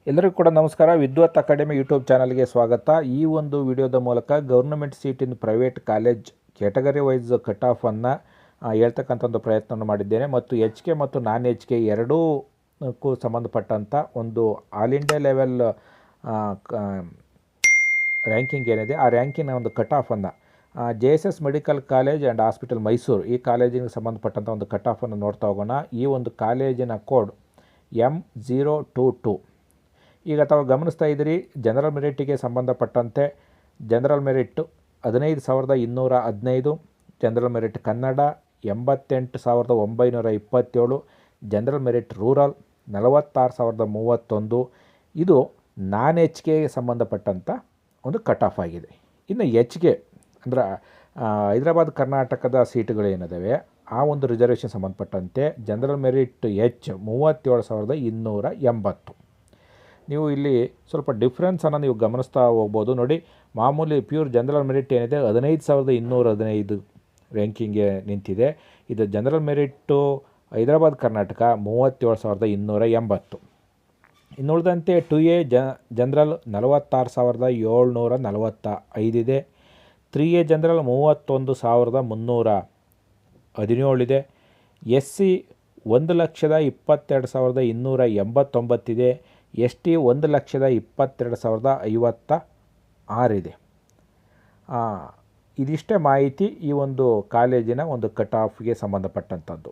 ಎಲ್ಲರಿಗೂ ಕೂಡ ನಮಸ್ಕಾರ. ವಿದ್ವತ್ ಅಕಾಡೆಮಿ ಯೂಟ್ಯೂಬ್ ಚಾನಲ್ಗೆ ಸ್ವಾಗತ. ಈ ಒಂದು ವಿಡಿಯೋದ ಮೂಲಕ government seat in private college category wise cut ಆಫನ್ನು ಹೇಳ್ತಕ್ಕಂಥ ಒಂದು ಪ್ರಯತ್ನವನ್ನು ಮಾಡಿದ್ದೇನೆ. ಮತ್ತು ಎಚ್ ಕೆ ಮತ್ತು ನಾನ್ ಎಚ್ ಕೆ ಎರಡೂಕ್ಕೂ ಸಂಬಂಧಪಟ್ಟಂಥ ಒಂದು ಆಲ್ ಇಂಡಿಯಾ ಲೆವೆಲ್ ರ್ಯಾಂಕಿಂಗ್ ಏನಿದೆ, ಆ ರ್ಯಾಂಕಿನ ಒಂದು ಕಟ್ ಆಫನ್ನು JSS medical college and hospital Mysuru, ಈ ಕಾಲೇಜಿಗೆ ಸಂಬಂಧಪಟ್ಟಂಥ ಒಂದು ಕಟ್ ಆಫನ್ನು ನೋಡ್ತಾ ಹೋಗೋಣ. ಈ ಒಂದು ಕಾಲೇಜಿನ ಕೋಡ್ M022. ಈಗ ತಾವು ಗಮನಿಸ್ತಾ ಇದ್ದೀರಿ, ಜನರಲ್ ಮೆರಿಟಿಗೆ ಸಂಬಂಧಪಟ್ಟಂತೆ general merit 15,215, general merit Kannada 88,927, general merit rural 46,031. ಇದು ನಾನ್ ಎಚ್ ಕೆಗೆ ಸಂಬಂಧಪಟ್ಟಂಥ ಒಂದು ಕಟ್ ಆಫ್ ಆಗಿದೆ. ಇನ್ನು ಎಚ್ ಕೆ ಅಂದರೆ ಹೈದರಾಬಾದ್ ಕರ್ನಾಟಕದ ಸೀಟುಗಳೇನಿದ್ದಾವೆ, ಆ ಒಂದು ರಿಸರ್ವೇಷನ್ ಸಂಬಂಧಪಟ್ಟಂತೆ ಜನರಲ್ ಮೆರಿಟ್ H 37,280. ನೀವು ಇಲ್ಲಿ ಸ್ವಲ್ಪ ಡಿಫ್ರೆನ್ಸನ್ನು ನೀವು ಗಮನಿಸ್ತಾ ಹೋಗ್ಬೋದು. ನೋಡಿ, ಮಾಮೂಲಿ ಪ್ಯೂರ್ ಜನರಲ್ ಮೆರಿಟ್ ಏನಿದೆ 15,215 ರ್ಯಾಂಕಿಂಗ್ಗೆ ನಿಂತಿದೆ. ಇದು ಜನರಲ್ ಮೆರಿಟ್ಟು ಹೈದರಾಬಾದ್ ಕರ್ನಾಟಕ 37,280. ಇನ್ನು ಉಳಿದಂತೆ 2A ಜನರಲ್ 46,745 ಇದೆ. 3A ಜನರಲ್ 31,317 ಇದೆ. SC 1,22,289 ಇದೆ. ST 1,22,056 ಇದೆ. ಇದಿಷ್ಟೇ ಮಾಹಿತಿ ಈ ಒಂದು ಕಾಲೇಜಿನ ಒಂದು ಕಟ್ ಆಫ್ಗೆ ಸಂಬಂಧಪಟ್ಟಂಥದ್ದು.